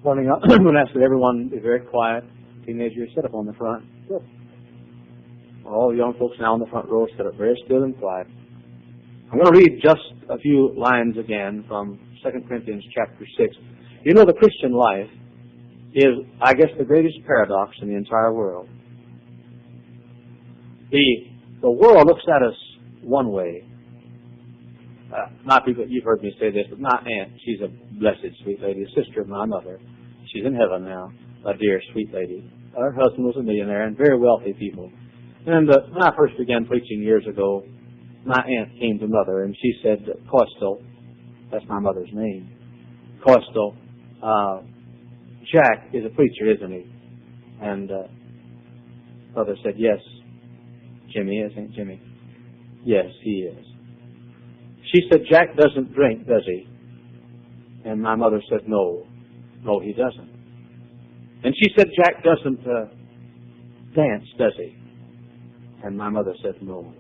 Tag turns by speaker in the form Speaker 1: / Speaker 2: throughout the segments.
Speaker 1: morning, I'm going to ask that everyone be very quiet. Teenagers, sit up on the front. Good. All the young folks now in the front row, sit up very still and quiet. I'm going to read just a few lines again from 2 Corinthians chapter 6. You know, the Christian life is, I guess, the greatest paradox in the entire world. The world looks at us one way. Not people, you've heard me say this, but my aunt, she's a blessed sweet lady, a sister of my mother. She's in heaven now, a dear sweet lady. Her husband was a millionaire and very wealthy people. And when I first began preaching years ago, my aunt came to mother and she said, Coastal, that's my mother's name, Coastal, Jack is a preacher, isn't he? And mother said, yes, Jimmy, isn't Jimmy? Yes, he is. She said, Jack doesn't drink, does he? And my mother said, no, he doesn't. And she said, Jack doesn't dance, does he? And my mother said, no.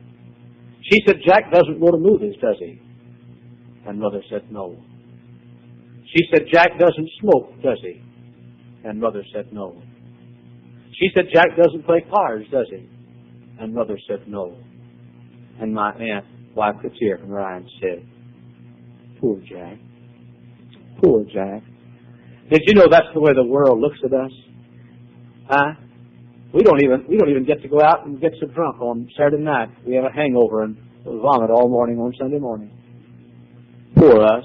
Speaker 1: She said, Jack doesn't go to movies, does he? And mother said, no. She said, Jack doesn't smoke, does he? And mother said, no. She said, Jack doesn't play cards, does he? And mother said, no. And my aunt wiped a tear from her eye and said, poor Jack. Poor Jack. Did you know that's the way the world looks at us? Huh? We don't even get to go out and get so drunk on Saturday night. We have a hangover and vomit all morning on Sunday morning. Poor us.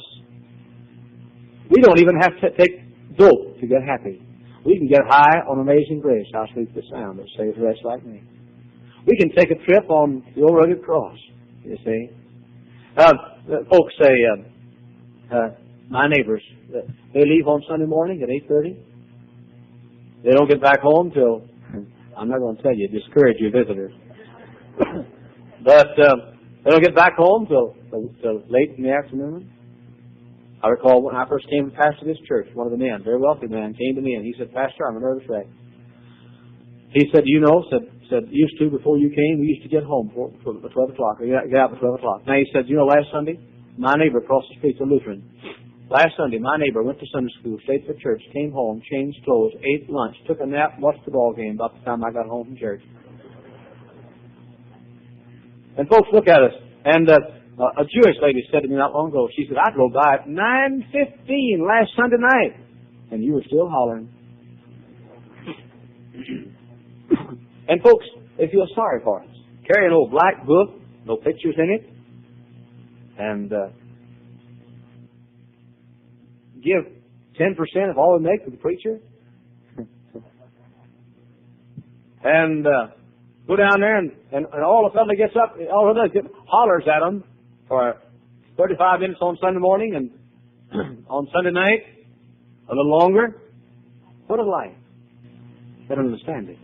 Speaker 1: We don't even have to take dope to get happy. We can get high on Amazing Grace. How sweet the sound that saves a wretch like me. We can take a trip on the old rugged cross, you see. Folks say, my neighbors, they leave on Sunday morning at 8:30. They don't get back home till, I'm not going to tell you, discourage your visitors. But they don't get back home till late in the afternoon. I recall when I first came to pastor this church, one of the men, very wealthy man, came to me and he said, Pastor, I'm a nervous wreck. He said, you know, said, used to, before you came, we used to get home for 12 o'clock, or get out at 12 o'clock. Now he said, you know, last Sunday, my neighbor across the street's a Lutheran. Last Sunday, my neighbor went to Sunday school, stayed for church, came home, changed clothes, ate lunch, took a nap, watched the ball game about the time I got home from church. And folks, look at us. And a Jewish lady said to me not long ago, she said, I drove by at 9:15 last Sunday night, and you were still hollering. And folks, they feel sorry for us. Carry an old black book, no pictures in it, and give 10% of all we make to the preacher, and go down there and all of a sudden gets up, all of a sudden hollers at them for 35 minutes on Sunday morning and on Sunday night a little longer. What a life! They don't understand it.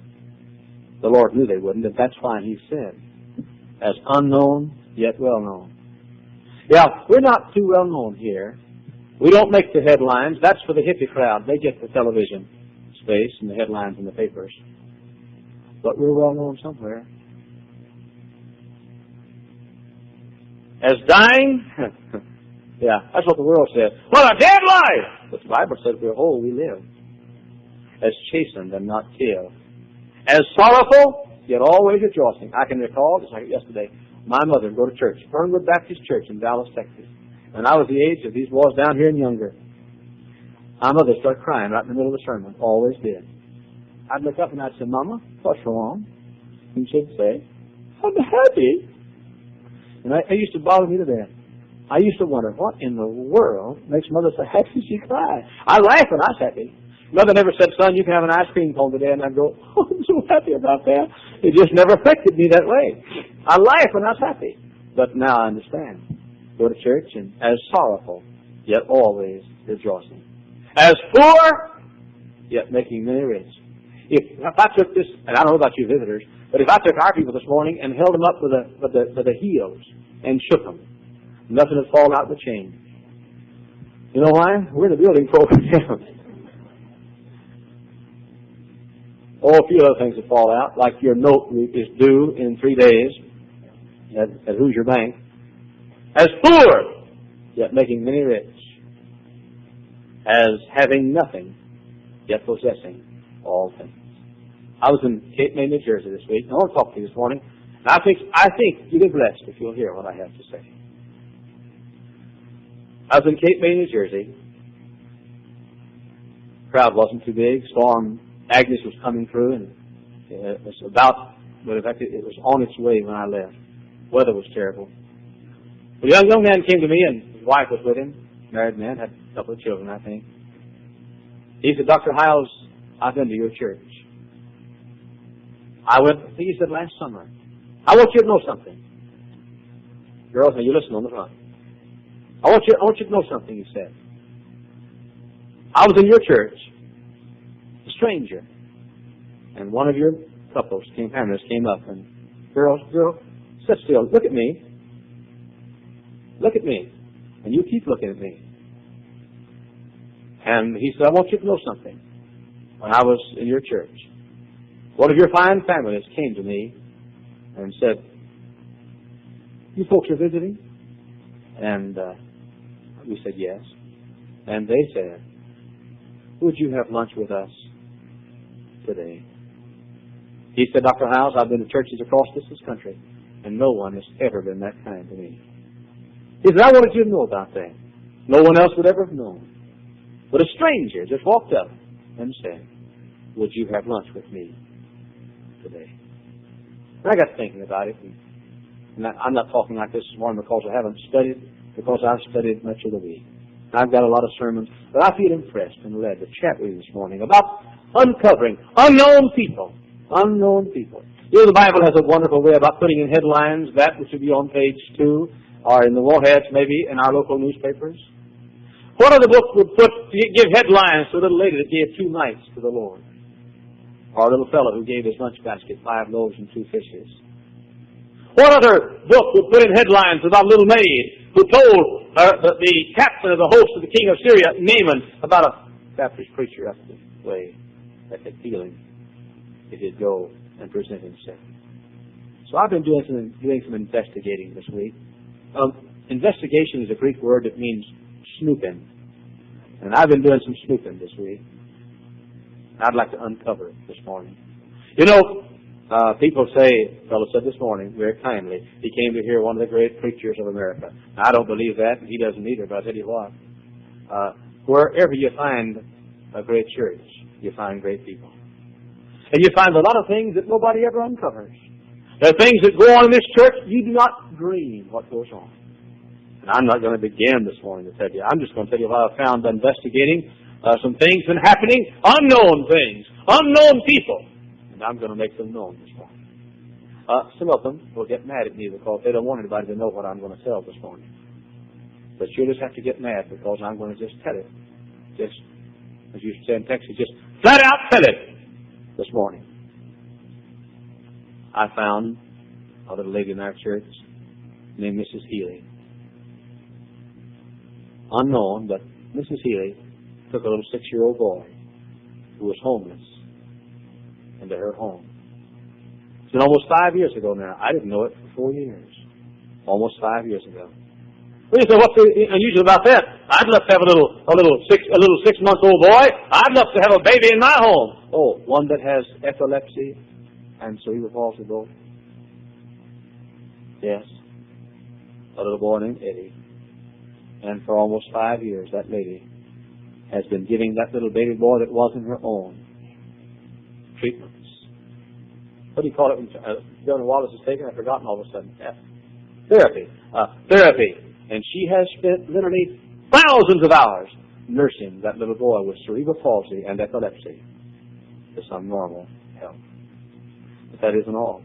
Speaker 1: The Lord knew they wouldn't, and that's why He said, as unknown yet well known. Yeah, we're not too well known here. We don't make the headlines. That's for the hippie crowd. They get the television space and the headlines in the papers. But we're well known somewhere. As dying, yeah, that's what the world says. Well, a dead life! But the Bible says we're whole, we live. As chastened and not killed. As sorrowful, yet always rejoicing. I can recall, just like yesterday, my mother would go to church, Fernwood Baptist Church in Dallas, Texas. And I was the age of these boys down here and younger. My mother started crying right in the middle of the sermon. Always did. I'd look up and I'd say, Mama, what's wrong? And she'd say, I'm happy. And it used to bother me to death. I used to wonder, what in the world makes Mother so happy she cries? I laugh when I was happy. Mother never said, son, you can have an ice cream cone today. And I'd go, oh, I'm so happy about that. It just never affected me that way. I laugh when I was happy. But now I understand. Go to church and as sorrowful, yet always rejoicing. As poor, yet making many rich. If I took this, and I don't know about you visitors, but if I took our people this morning and held them up with the heels and shook them, nothing would fall out of the chain. You know why? We're in the building program. A few other things that fall out, like your note is due in 3 days at Hoosier Bank. As poor, yet making many rich. As having nothing, yet possessing all things. I was in Cape May, New Jersey this week. I want to talk to you this morning. And I think you'll be blessed if you'll hear what I have to say. I was in Cape May, New Jersey. The crowd wasn't too big. Storm Agnes was coming through, and it was in fact, it was on its way when I left. Weather was terrible. But a young man came to me, and his wife was with him. Married man, had a couple of children, I think. He said, Dr. Hyles, I've been to your church. I went, I think he said last summer. I want you to know something. Girls, now you listen on the front. I want you to know something, he said. I was in your church, a stranger, and one of your couples, families, came up, and girl, sit still, look at me. Look at me. And you keep looking at me. And he said, I want you to know something. When I was in your church, one of your fine families came to me and said, you folks are visiting? And we said, yes. And they said, would you have lunch with us today? He said, Dr. Hyles, I've been to churches across this country, and no one has ever been that kind to me. He said, I wanted you to know about that. No one else would ever have known. But a stranger just walked up and said, would you have lunch with me today? And I got thinking about it. And I'm not talking like this morning because I haven't studied, because I've studied much of the week. I've got a lot of sermons, but I feel impressed and led to chat with you this morning about uncovering unknown people. Unknown people. You know, the Bible has a wonderful way about putting in headlines that which would be on page 2, or in the warheads maybe in our local newspapers. What other book would give headlines to a little lady that gave 2 mites to the Lord? Or a little fellow who gave his lunch basket 5 loaves and 2 fishes? What other book would put in headlines about a little maid who told the captain of the host of the king of Syria, Naaman, about a Baptist preacher up the way that had healing if he'd go and present himself? So I've been doing some investigating this week. Investigation is a Greek word that means snooping. And I've been doing some snooping this week. I'd like to uncover it this morning. You know, people say, a fellow said this morning, very kindly, he came to hear one of the great preachers of America. Now, I don't believe that, and he doesn't either, but I'll tell you what. Wherever you find a great church, you find great people. And you find a lot of things that nobody ever uncovers. There are things that go on in this church you do not dream what goes on. And I'm not going to begin this morning to tell you. I'm just going to tell you what I found investigating some things been happening, unknown things, unknown people. And I'm going to make them known this morning. Some of them will get mad at me because they don't want anybody to know what I'm going to tell this morning. But you'll just have to get mad because I'm going to just tell it. Just, as you say in Texas, just flat out tell it this morning. I found a little lady in our church named Mrs. Healy. Unknown, but Mrs. Healy took a little 6-year-old boy who was homeless into her home. It's been almost 5 years ago now. I didn't know it for 4 years. Almost 5 years ago. Well, you say, what's unusual about that? I'd love to have a little 6-month-old boy. I'd love to have a baby in my home. Oh, one that has epilepsy and cerebral palsy both? Yes. A little boy named Eddie. And for almost 5 years, that lady has been giving that little baby boy that wasn't her own treatments. What do you call it when Governor Wallace is taken? I've forgotten all of a sudden. Therapy. Therapy. And she has spent literally thousands of hours nursing that little boy with cerebral palsy and epilepsy to some normal health. But that isn't all.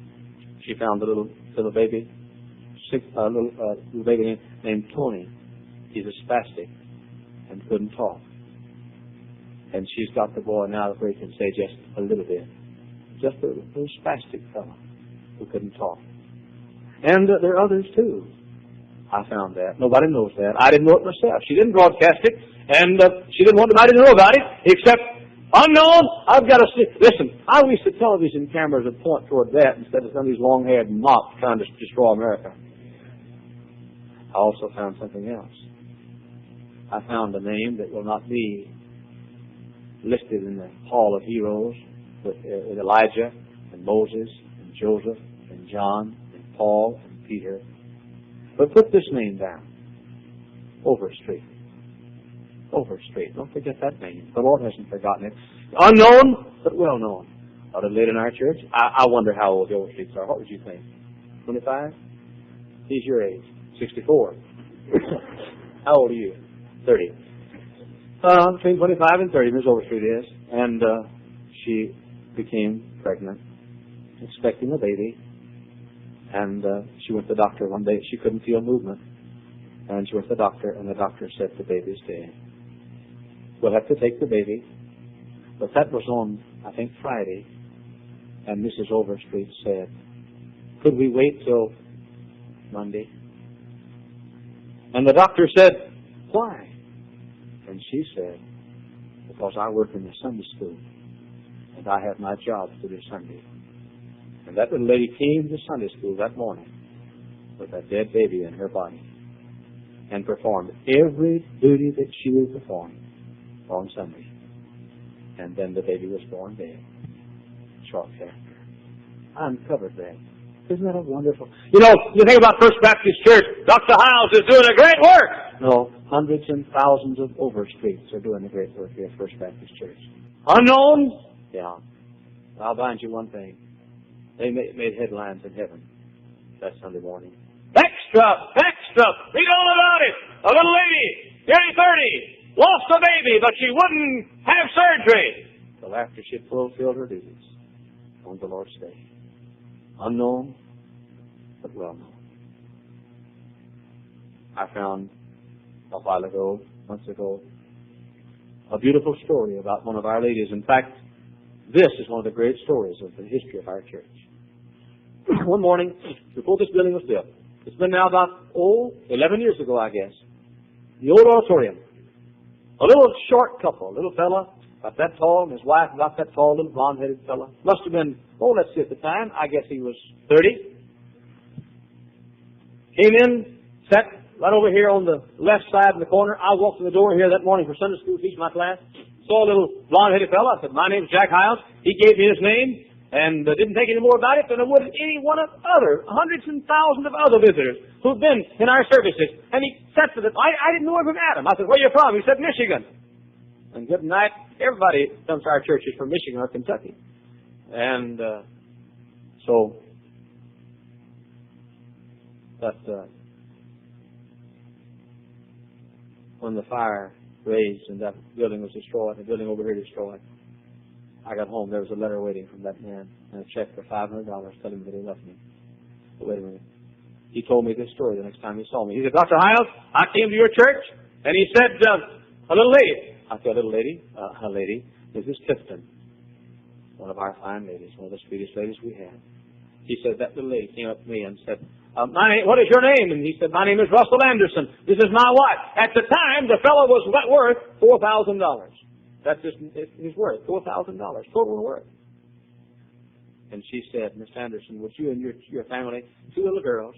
Speaker 1: She found a little baby, little baby named Tony. He's a spastic and couldn't talk. And she's got the boy now where he can say just a little bit. Just a little spastic fellow who couldn't talk. And there are others too. I found that. Nobody knows that. I didn't know it myself. She didn't broadcast it, and she didn't want anybody to know about it, except unknown. I've got to see. Listen, I wish the television cameras would point toward that instead of some of these long-haired mops trying to destroy America. I also found something else. I found a name that will not be listed in the Hall of Heroes with Elijah and Moses and Joseph and John and Paul and Peter. But put this name down. Overstreet. Overstreet. Don't forget that name. The Lord hasn't forgotten it. Unknown, but well known. A little late in our church. I wonder how old the Overstreets are. What would you think? 25? He's your age. 64. How old are you? 30. Between 25 and 30, Miss Overstreet is. And she became pregnant, expecting a baby. And she went to the doctor one day. She couldn't feel movement. And she went to the doctor, and the doctor said the baby's dead. We'll have to take the baby. But that was on, I think, Friday. And Mrs. Overstreet said, could we wait till Monday? And the doctor said, why? And she said, because I work in the Sunday school, and I have my job to do Sunday. And that little lady came to Sunday school that morning with that dead baby in her body and performed every duty that she would perform on Sunday. And then the baby was born dead shortly after. I uncovered that. Isn't that a wonderful? You know, you think about First Baptist Church, Dr. Hyles is doing a great work. No, hundreds and thousands of Overstreets are doing a great work here at First Baptist Church. Unknown? Yeah. I'll bind you one thing. They made headlines in heaven that Sunday morning. Backstruck! Read all about it! A little lady, nearly 30, lost a baby, but she wouldn't have surgery till after she had fulfilled her duties on the Lord's day. Unknown, but well known. I found months ago, a beautiful story about one of our ladies. In fact, this is one of the great stories of the history of our church. One morning, before this building was built, it's been now about, 11 years ago, I guess, the old auditorium. A little short couple, a little fella, about that tall, and his wife about that tall, little blonde-headed fella. Must have been, let's see, at the time, I guess he was 30. Came in, sat right over here on the left side in the corner. I walked in the door here that morning for Sunday school, teaching my class. Saw a little blonde-headed fella. I said, my name's Jack Hyles. He gave me his name and didn't think any more about it than I would any one of hundreds and thousands of other visitors who've been in our services. And he said to them, I didn't know him from Adam. I said, where are you from? He said, Michigan. And good night. Everybody comes to our churches from Michigan or Kentucky. And when the fire raged and that building was destroyed, the building over here destroyed, I got home. There was a letter waiting from that man and a check for $500 telling me that he left me. But wait a minute. He told me this story the next time he saw me. He said, Dr. Hyles, I came to your church, and he said, a little lady. I said, a little lady? A lady. Mrs. Clifton, one of our fine ladies, one of the sweetest ladies we have. He said, that little lady came up to me and said, what is your name? And he said, my name is Russell Anderson. This is my wife. At the time, the fellow was worth $4,000. That's his worth, $4,000, total worth. And she said, Miss Anderson, would you and your family, 2 little girls,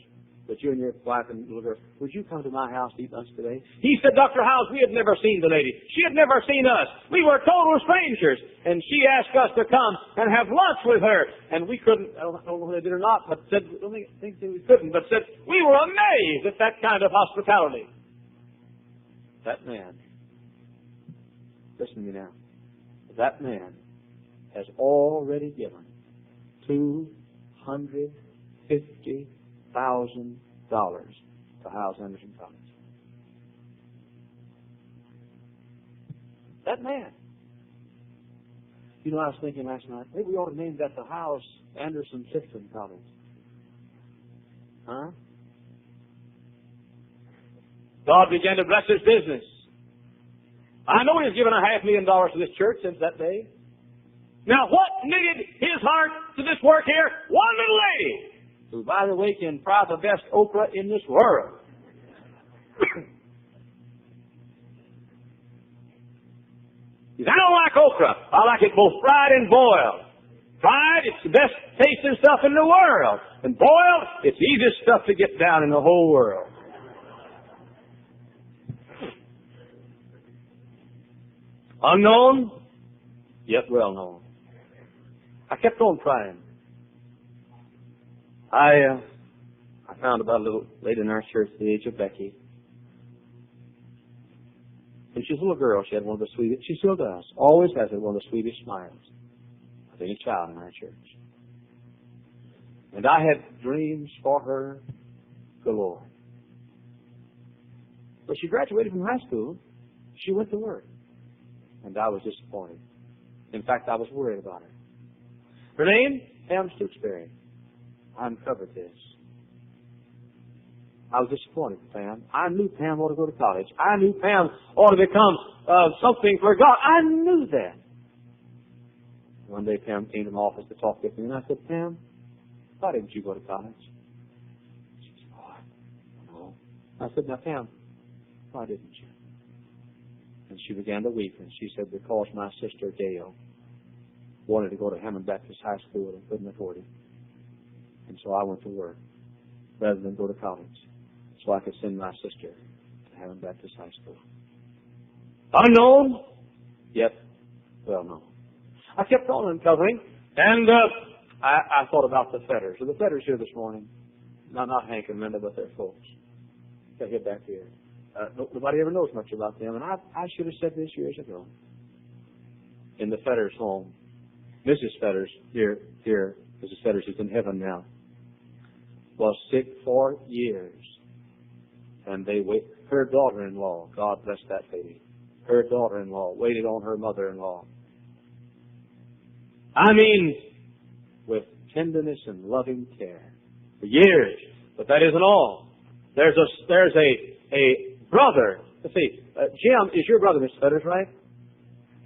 Speaker 1: but you and your wife and little girl, would you come to my house to eat lunch today? He said, Dr. Hyles, we had never seen the lady. She had never seen us. We were total strangers. And she asked us to come and have lunch with her. And we couldn't, I don't know whether they did or not, but said, I don't think we couldn't, but said, we were amazed at that kind of hospitality. That man, listen to me now, that man has already given $250,000 to Hyles Anderson College. That man. You know, I was thinking last night, maybe we ought to name that the Hyles Anderson Clifton College. Huh? God began to bless his business. I know he's given $500,000 to this church since that day. Now, what knitted his heart to this work here? One little lady, who, by the way, can fry the best okra in this world. He said, I don't like okra. I like it both fried and boiled. Fried, it's the best tasting stuff in the world. And boiled, it's the easiest stuff to get down in the whole world. Unknown, Yet well known. I kept on trying. I found about a little lady in our church the age of Becky. And she's a little girl. She had one of the sweetest, she still does, always has it, one of the sweetest smiles of any child in our church. And I had dreams for her galore. But she graduated from high school. She went to work. And I was disappointed. In fact, I was worried about her. Her name, Pam Stooksbury. I uncovered this. I was disappointed with Pam. I knew Pam ought to go to college. I knew Pam ought to become something for God. I knew that. One day Pam came to my office to talk with me, and I said, Pam, why didn't you go to college? She said, oh, I don't know. I said, now Pam, why didn't you? And she began to weep, and she said, because my sister Gail wanted to go to Hammond Baptist High School and couldn't afford it. And so I went to work rather than go to college so I could send my sister to Hammond Baptist High School. Unknown, yet well known. I kept on uncovering, and I thought about the Fetters. So the Fetters here this morning, not Hank and Linda, but their folks. They get back here. Nobody ever knows much about them, and I should have said this years ago. In the Fetters home, Mrs. Fetters, here, Mrs. Fetters is in heaven now, was sick for years. And her daughter-in-law, God bless that lady, her daughter-in-law waited on her mother-in-law. I mean, with tenderness and loving care for years. But that isn't all. There's a brother. Let's see, Jim is your brother, Mr. Fetters, right?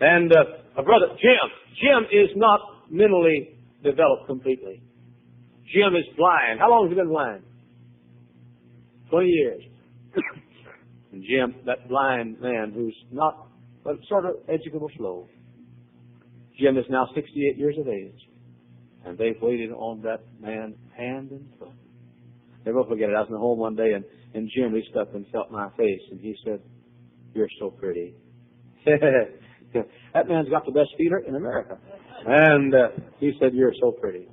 Speaker 1: And a brother, Jim is not mentally developed completely. Jim is blind. How long has he been blind? 20 years. And Jim, that blind man who's not, but sort of educable slow. Jim is now 68 years of age. And they've waited on that man hand and foot. Never forget it. I was in the home one day, and Jim reached up and felt my face, and he said, "You're so pretty." That man's got the best feeler in America. And he said, "You're so pretty."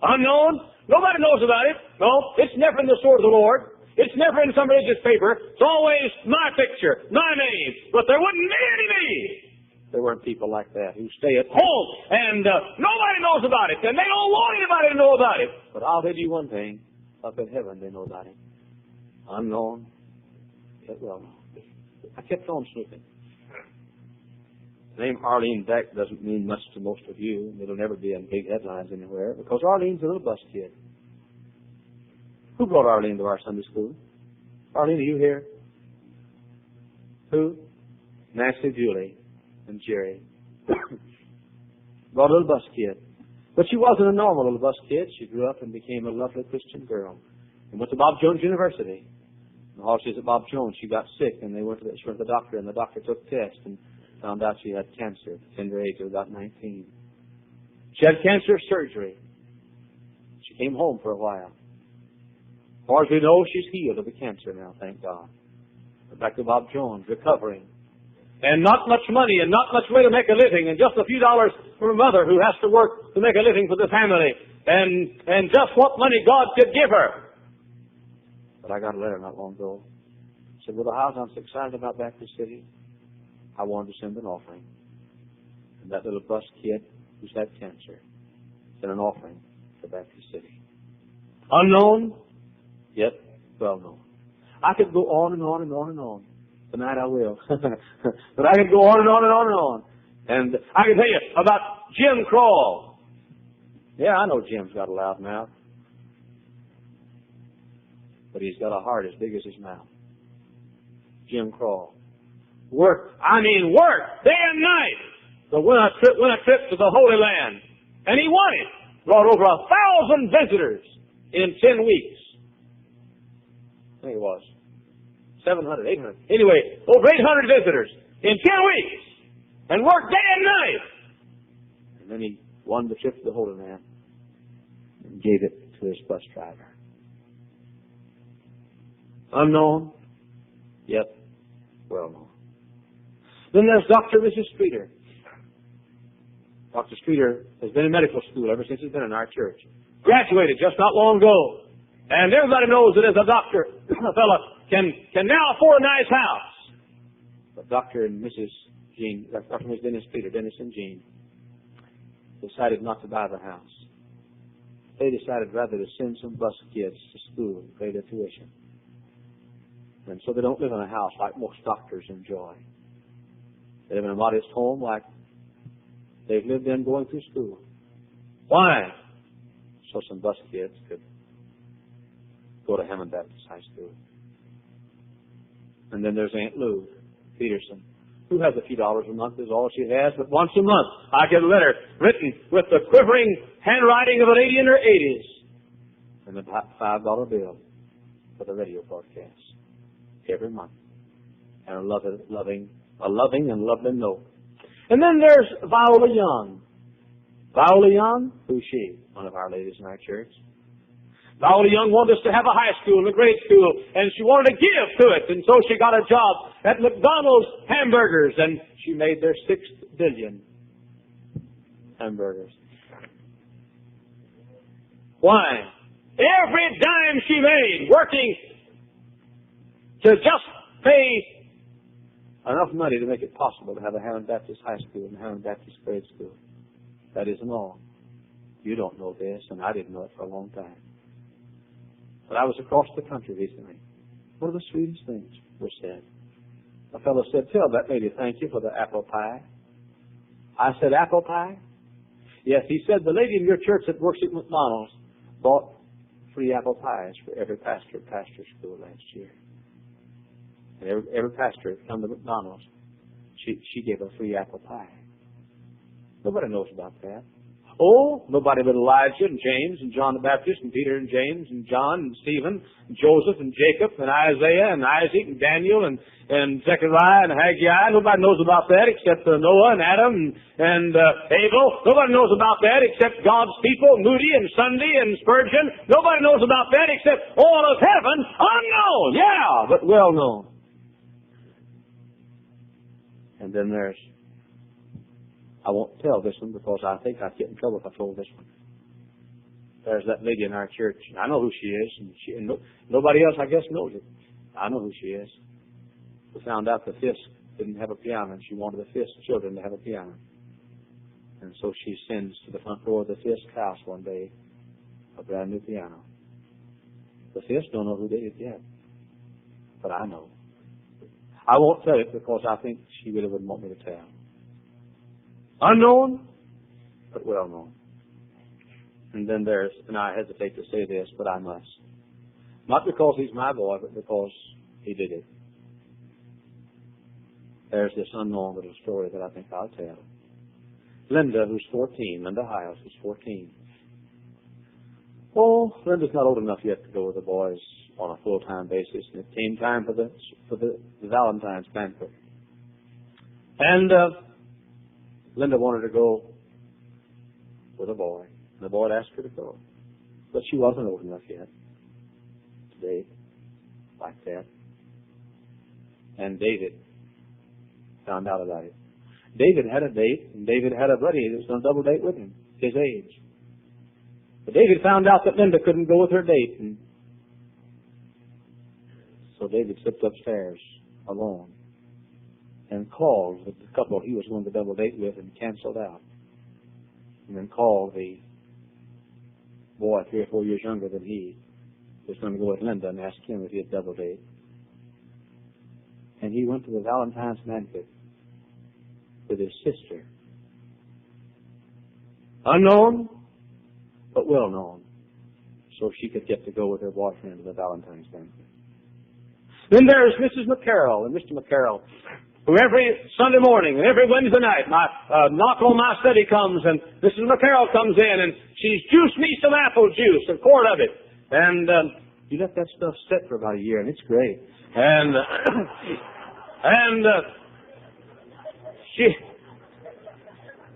Speaker 1: Unknown? Nobody knows about it. No, it's never in the sword of the Lord. It's never in some religious paper. It's always my picture, my name. But there wouldn't be any me. There weren't people like that who stay at home and nobody knows about it. And they don't want anybody to know about it. But I'll tell you one thing. Up in heaven, they know about it. Unknown, yet well known. I kept on snooping. The name Arlene Beck doesn't mean much to most of you. It'll never be in big headlines anywhere because Arlene's a little bus kid. Who brought Arlene to our Sunday school? Arlene, are you here? Who? Nancy, Julie, and Jerry. Brought a little bus kid. But she wasn't a normal little bus kid. She grew up and became a lovely Christian girl and went to Bob Jones University. And while she was at Bob Jones, she got sick, and she went to the doctor, and the doctor took tests and found out she had cancer at the tender age of about 19. She had cancer surgery. She came home for a while. As far as we know, she's healed of the cancer now, thank God. But back to Bob Jones, recovering. And not much money and not much way to make a living, and just a few dollars from her mother who has to work to make a living for the family. And just what money God could give her. But I got a letter not long ago. It said, Brother Hyles, I'm so excited about Baptist City. I wanted to send an offering. And that little bus kid who's had cancer sent an offering to Baptist City. Unknown, yet well known. I could go on and on and on and on. Tonight I will. But I could go on and on and on and on. And I can tell you about Jim Crawl. Yeah, I know Jim's got a loud mouth. But he's got a heart as big as his mouth. Jim Crawl. Work day and night. So win a trip to the Holy Land. And he won it. Brought over 1,000 visitors in 10 weeks. I think it was. 700, 800. Anyway, over 800 visitors in 10 weeks. And worked day and night. And then he won the trip to the Holy Land and gave it to his bus driver. Unknown, yet well known. Then there's Dr. and Mrs. Streeter. Dr. Streeter has been in medical school ever since he's been in our church. Graduated just not long ago. And everybody knows that as a doctor, a fellow can now afford a nice house. But Dr. and Mrs. Jean, Dr. and Mrs. Dennis Streeter, Dennis and Jean, decided not to buy the house. They decided rather to send some bus kids to school and pay their tuition. And so they don't live in a house like most doctors enjoy. They live in a modest home like they've lived in going through school. Why? So some bus kids could go to Hammond Baptist High School. And then there's Aunt Lou Peterson, who has a few dollars a month is all she has, but once a month I get a letter written with the quivering handwriting of an 80 in her 80s and a $5 bill for the radio broadcast every month. And a loving and lovely note. And then there's Viola Young. Viola Young, who's she? One of our ladies in our church. Viola Young wanted us to have a high school and a grade school, and she wanted to give to it, and so she got a job at McDonald's Hamburgers, and she made their 6th billion hamburgers. Why? Every dime she made working to just pay enough money to make it possible to have a Hammond Baptist High School and a Hammond Baptist grade school. That isn't all. You don't know this, and I didn't know it for a long time. But I was across the country recently. One of the sweetest things was said. A fellow said, "Tell that lady thank you for the apple pie." I said, "Apple pie?" Yes, he said, "The lady in your church that works at McDonald's bought free apple pies for every pastor at pastor school last year. And every pastor that come to McDonald's, she gave a free apple pie." Nobody knows about that. Oh, nobody but Elijah and James and John the Baptist and Peter and James and John and Stephen and Joseph and Jacob and Isaiah and Isaac and Daniel and Zechariah and Haggai. Nobody knows about that except Noah and Adam and Abel. Nobody knows about that except God's people, Moody and Sunday and Spurgeon. Nobody knows about that except all of heaven, unknown, yeah, but well known. And then there's, I won't tell this one because I think I'd get in trouble if I told this one. There's that lady in our church. I know who she is, and nobody else, I guess, knows it. I know who she is. We found out the Fisk didn't have a piano, and she wanted the Fisk children to have a piano. And so she sends to the front door of the Fisk house one day a brand new piano. The Fisk don't know who did it yet, but I know. I won't tell it because I think she really wouldn't want me to tell. Unknown, but well known. And then there's, and I hesitate to say this, but I must. Not because he's my boy, but because he did it. There's this unknown little story that I think I'll tell. Linda, who's 14, Linda Hyles, who's 14. Oh, Linda's not old enough yet to go with the boys on a full-time basis, and it came time for the Valentine's banquet. And Linda wanted to go with a boy. And the boy asked her to go. But she wasn't old enough yet to date like that. And David found out about it. David had a date, and David had a buddy that was going to double date with him, his age. But David found out that Linda couldn't go with her date, and so David slipped upstairs alone and called the couple he was going to double date with and canceled out. And then called the boy 3 or 4 years younger than he was going to go with Linda and asked him if he'd double date. And he went to the Valentine's banquet with his sister. Unknown, but well known. So she could get to go with her boyfriend to the Valentine's banquet. Then there's Mrs. McCarroll and Mr. McCarroll, who every Sunday morning and every Wednesday night, my knock on my study comes, and Mrs. McCarroll comes in, and she's juiced me some apple juice, a quart of it. And you let that stuff sit for about a year, and it's great. And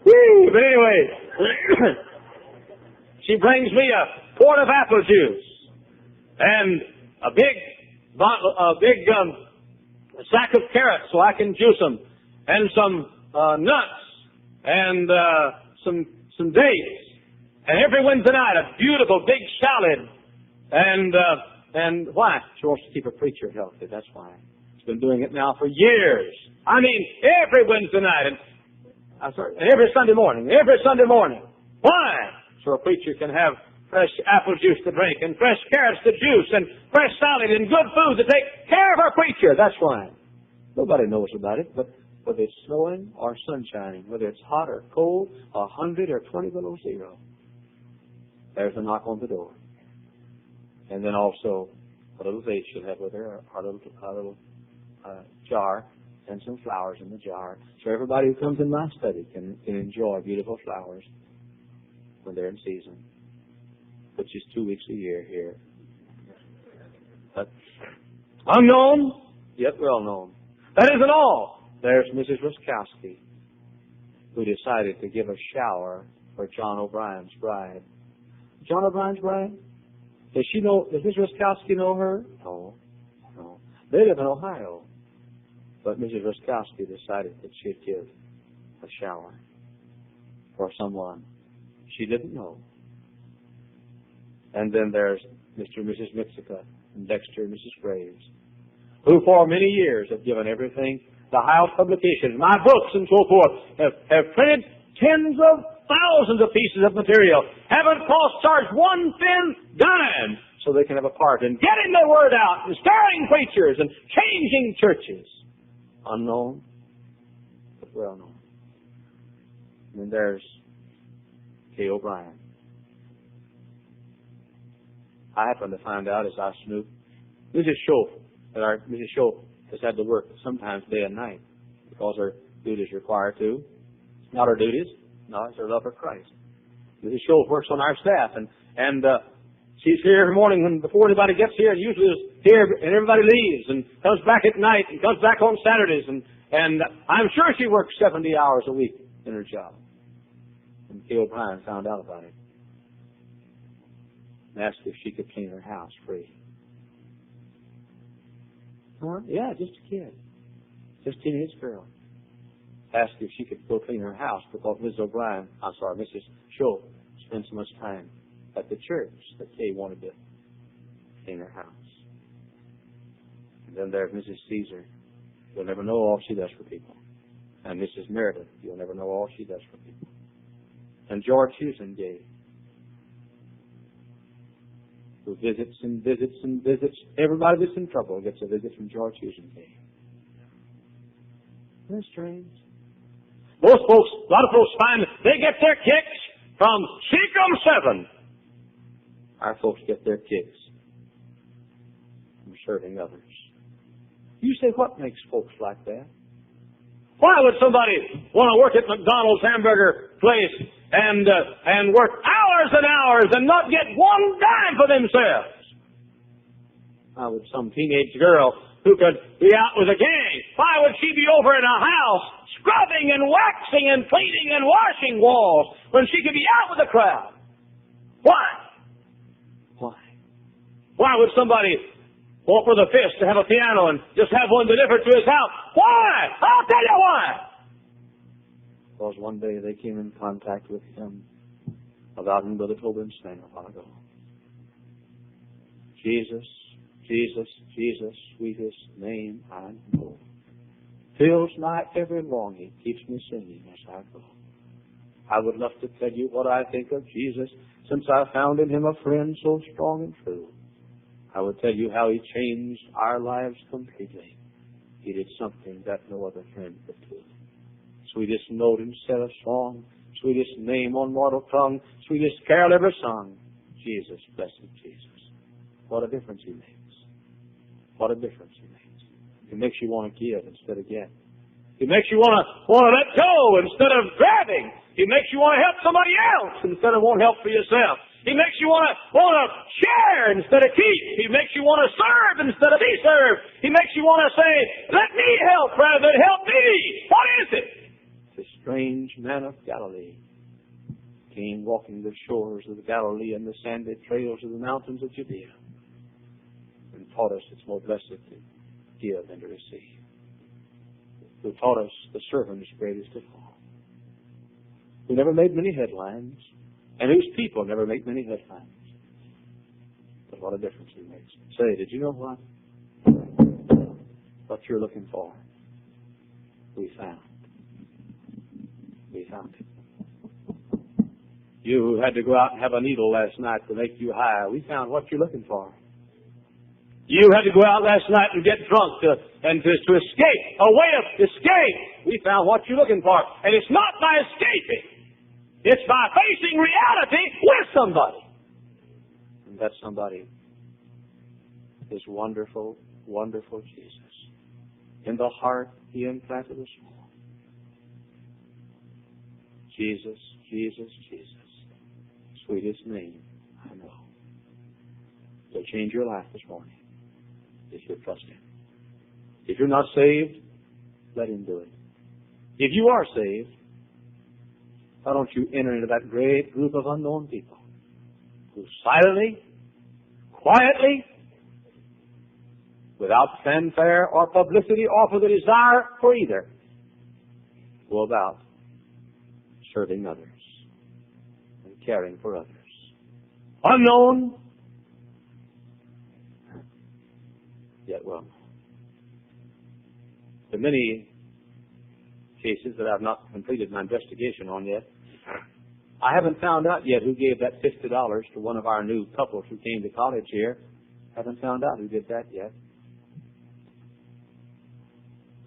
Speaker 1: but anyway, she brings me a quart of apple juice and a sack of carrots so I can juice them, and some nuts and some dates. And every Wednesday night, a beautiful big salad. And why? She wants to keep her preacher healthy. That's why. She's been doing it now for years. I mean, every Wednesday night and every Sunday morning. Every Sunday morning. Why? So a preacher can have fresh apple juice to drink and fresh carrots to juice and fresh salad and good food to take care of our preacher. That's why. Nobody knows about it, but whether it's snowing or sun shining, whether it's hot or cold, 100 or 20 below zero, there's a knock on the door. And then also a little vase she'll have with her, a little jar, and some flowers in the jar. So everybody who comes in my study can enjoy beautiful flowers when they're in season. Which is 2 weeks a year here. But unknown, yet well known. That isn't all. There's Mrs. Ruskowski, who decided to give a shower for John O'Brien's bride. John O'Brien's bride? Does Mrs. Ruskowski know her? No. They live in Ohio. But Mrs. Ruskowski decided that she'd give a shower for someone she didn't know. And then there's Mr. and Mrs. Mixica and Dexter and Mrs. Graves, who for many years have given everything. The Hyles publications, my books and so forth, have printed tens of thousands of pieces of material, haven't charged one thin dime, so they can have a part in getting the word out and starting preachers and changing churches. Unknown, but well known. And then there's Kay O'Brien. I happened to find out as I snooped, Mrs. Schoaf has had to work sometimes day and night because her duties require to. Not her duties, no, it's her love for Christ. Mrs. Schoaf works on our staff, and she's here every morning before anybody gets here, and usually is here, and everybody leaves, and comes back at night, and comes back on Saturdays, and I'm sure she works 70 hours a week in her job. And Kay O'Brien found out about it and asked if she could clean her house free. Huh? Yeah, just a kid. Just a teenage girl. Asked if she could go clean her house because Mrs. Schoaf spent so much time at the church that Kay wanted to clean her house. And then there's Mrs. Caesar. You'll never know all she does for people. And Mrs. Meredith. You'll never know all she does for people. And George Husengay, who visits and visits and visits. Everybody that's in trouble gets a visit from George Husengay. Isn't that strange? A lot of folks find they get their kicks from Seacom 7. Our folks get their kicks from serving others. You say, what makes folks like that? Why would somebody want to work at McDonald's hamburger place and work hours and hours and not get one dime for themselves? Why would some teenage girl who could be out with a gang, why would she be over in a house scrubbing and waxing and cleaning and washing walls when she could be out with a crowd? Why? Why would somebody want for the fist to have a piano and just have one delivered to his house? Why? I'll tell you why. Because one day they came in contact with him about whom Brother Tobin sang a while ago. Jesus, Jesus, Jesus, sweetest name I know. Fills my every longing, keeps me singing as I go. I would love to tell you what I think of Jesus, since I found in him a friend so strong and true. I would tell you how he changed our lives completely. He did something that no other friend could do. Sweetest note instead of song, sweetest name on mortal tongue, sweetest carol ever sung. Jesus, blessed Jesus. What a difference he makes. What a difference he makes. He makes you want to give instead of get. He makes you want to let go instead of grabbing. He makes you want to help somebody else instead of want help for yourself. He makes you want to share instead of keep. He makes you want to serve instead of be served. He makes you want to say, let me help rather than help me. What is it? The strange man of Galilee came walking the shores of the Galilee and the sandy trails of the mountains of Judea and taught us it's more blessed to give than to receive. who taught us the servant is greatest of all, who never made many headlines, and whose people never make many headlines. But what a difference he makes. Say, did you know what? What you're looking for, we found. We found it. You who had to go out and have a needle last night to make you high, we found what you're looking for. You had to go out last night and get drunk to escape, a way of escape. We found what you're looking for. And it's not by escaping. It's by facing reality with somebody. And that somebody is wonderful, wonderful Jesus. In the heart, he implanted a soul. Jesus, Jesus, Jesus. Sweetest name I know. He'll change your life this morning if you trust him. If you're not saved, let him do it. If you are saved, why don't you enter into that great group of unknown people who silently, quietly, without fanfare or publicity or for the desire for either, go about serving others and caring for others. Unknown, yet well known. The many cases that I've not completed my investigation on yet, I haven't found out yet who gave that $50 to one of our new couples who came to college here. Haven't found out who did that yet.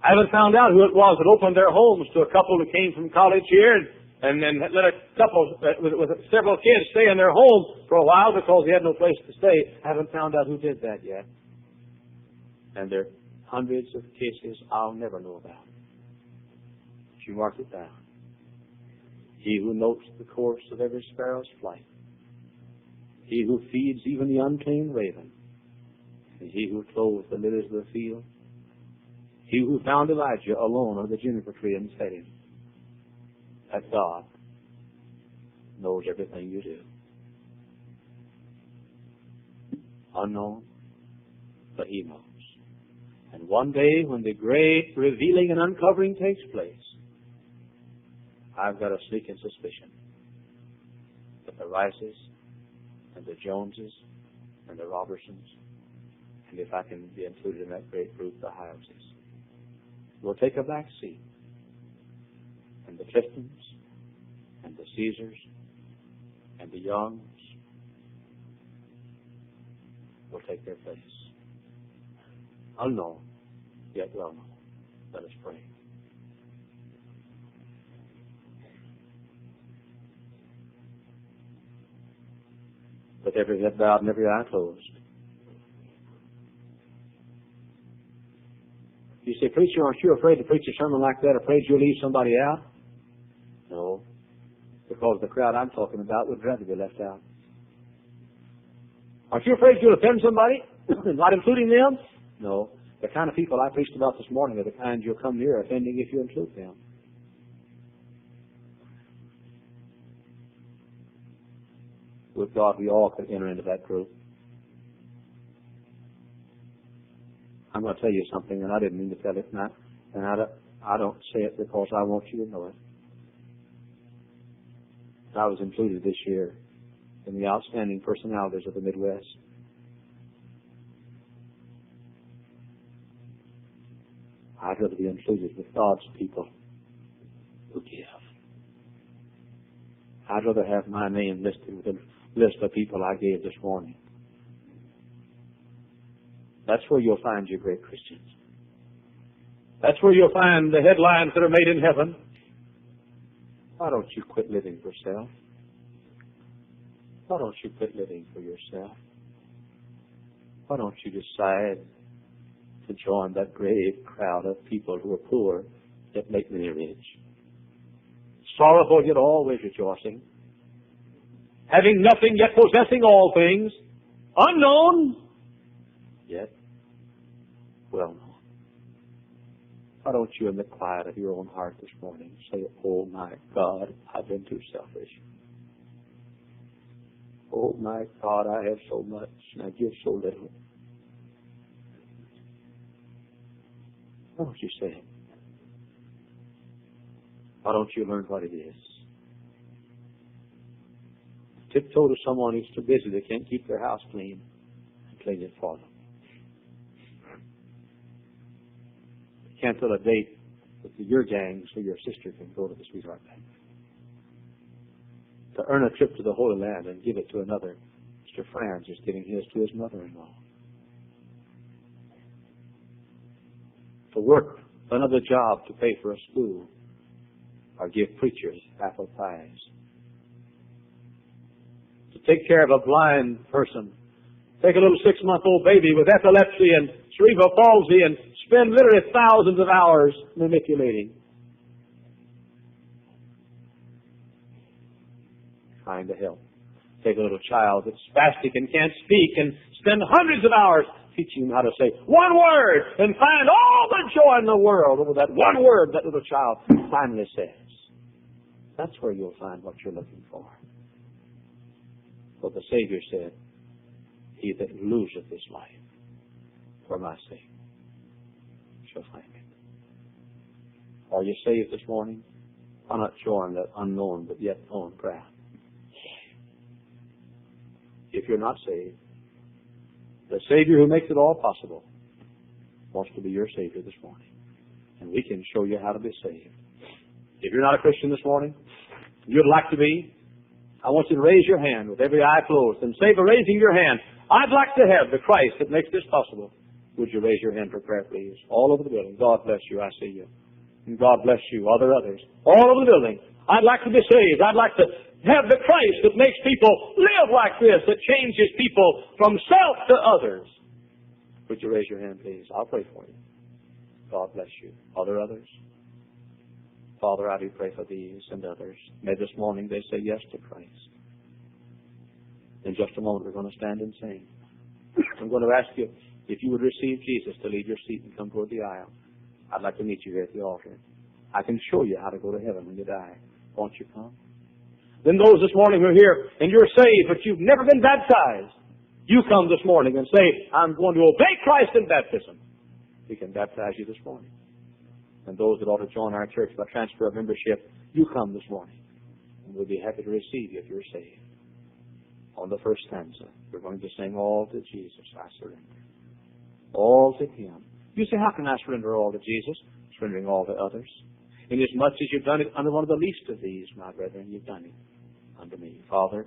Speaker 1: I haven't found out who it was that opened their homes to a couple who came from college here and then let a couple with several kids stay in their home for a while because they had no place to stay. I haven't found out who did that yet. And there are hundreds of cases I'll never know about. But you mark it down. He who notes the course of every sparrow's flight. He who feeds even the unclean raven. And he who clothes the lilies of the field. He who found Elijah alone under the juniper tree and fed him. That God knows everything you do. Unknown, but he knows. And one day when the great revealing and uncovering takes place, I've got a sneaking suspicion that the Rices and the Joneses and the Robertsons, and if I can be included in that great group, the Hyleses, will take a back seat. And the Cliftons and the Caesars and the Youngs will take their place. Unknown, yet well known. Let us pray. With every head bowed and every eye closed. You say, preacher, aren't you afraid to preach a sermon like that? Afraid you'll leave somebody out? No, because the crowd I'm talking about would rather be left out. Aren't you afraid you'll offend somebody? Not including them? No. The kind of people I preached about this morning are the kind you'll come near offending if you include them. With God, we all could enter into that group. I'm going to tell you something, and I didn't mean to tell it, and I don't say it because I want you to know it. I was included this year in the outstanding personalities of the Midwest. I'd rather be included with God's people who give. I'd rather have my name listed with a list of people I gave this morning. That's where you'll find your great Christians. That's where you'll find the headlines that are made in heaven. Why don't you quit living for self? Why don't you quit living for yourself? Why don't you decide to join that great crowd of people who are poor yet make many rich? Sorrowful yet always rejoicing. Having nothing yet possessing all things. Unknown yet well known. Why don't you in the quiet of your own heart this morning say, oh my God, I've been too selfish. Oh my God, I have so much and I give so little. Why don't you say it? Why don't you learn what it is? Tiptoe to someone who's too busy, they can't keep their house clean, and clean it for them. Cancel a date with your gang so your sister can go to the sweetheart bank. To earn a trip to the Holy Land and give it to another. Mr. Franz is giving his to his mother-in-law. To work another job to pay for a school or give preachers apple pies. To take care of a blind person. Take a little 6-month-old baby with epilepsy and cerebral palsy and spend literally thousands of hours manipulating. Trying to help. Take a little child that's spastic and can't speak and spend hundreds of hours teaching him how to say one word and find all the joy in the world over that one word that little child finally says. That's where you'll find what you're looking for. But the Savior said, he that loseth his life for my sake shall find it. Are you saved this morning? Why not join that unknown but yet known crowd? If you're not saved, the Savior who makes it all possible wants to be your Savior this morning. And we can show you how to be saved. If you're not a Christian this morning, you'd like to be, I want you to raise your hand with every eye closed and say by raising your hand, I'd like to have the Christ that makes this possible. Would you raise your hand for prayer, please? All over the building. God bless you. I see you. And God bless you. Are there others? All over the building. I'd like to be saved. I'd like to have the Christ that makes people live like this, that changes people from self to others. Would you raise your hand, please? I'll pray for you. God bless you. Are there others? Father, I do pray for these and others. May this morning they say yes to Christ. In just a moment, we're going to stand and sing. I'm going to ask you if you would receive Jesus to leave your seat and come toward the aisle. I'd like to meet you here at the altar. I can show you how to go to heaven when you die. Won't you come? Then those this morning who are here and you're saved, but you've never been baptized, you come this morning and say, I'm going to obey Christ in baptism. We can baptize you this morning. And those that ought to join our church by transfer of membership, you come this morning. And we'll be happy to receive you if you're saved. On the first stanza, we're going to sing all to Jesus, I surrender. All to Him. You say, how can I surrender all to Jesus? Surrendering all to others. Inasmuch as you've done it under one of the least of these, my brethren, you've done it unto me. Father,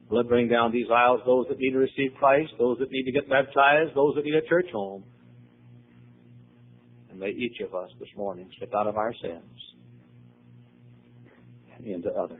Speaker 1: will it bring down these aisles those that need to receive Christ, those that need to get baptized, those that need a church home. And may each of us this morning step out of ourselves and into others.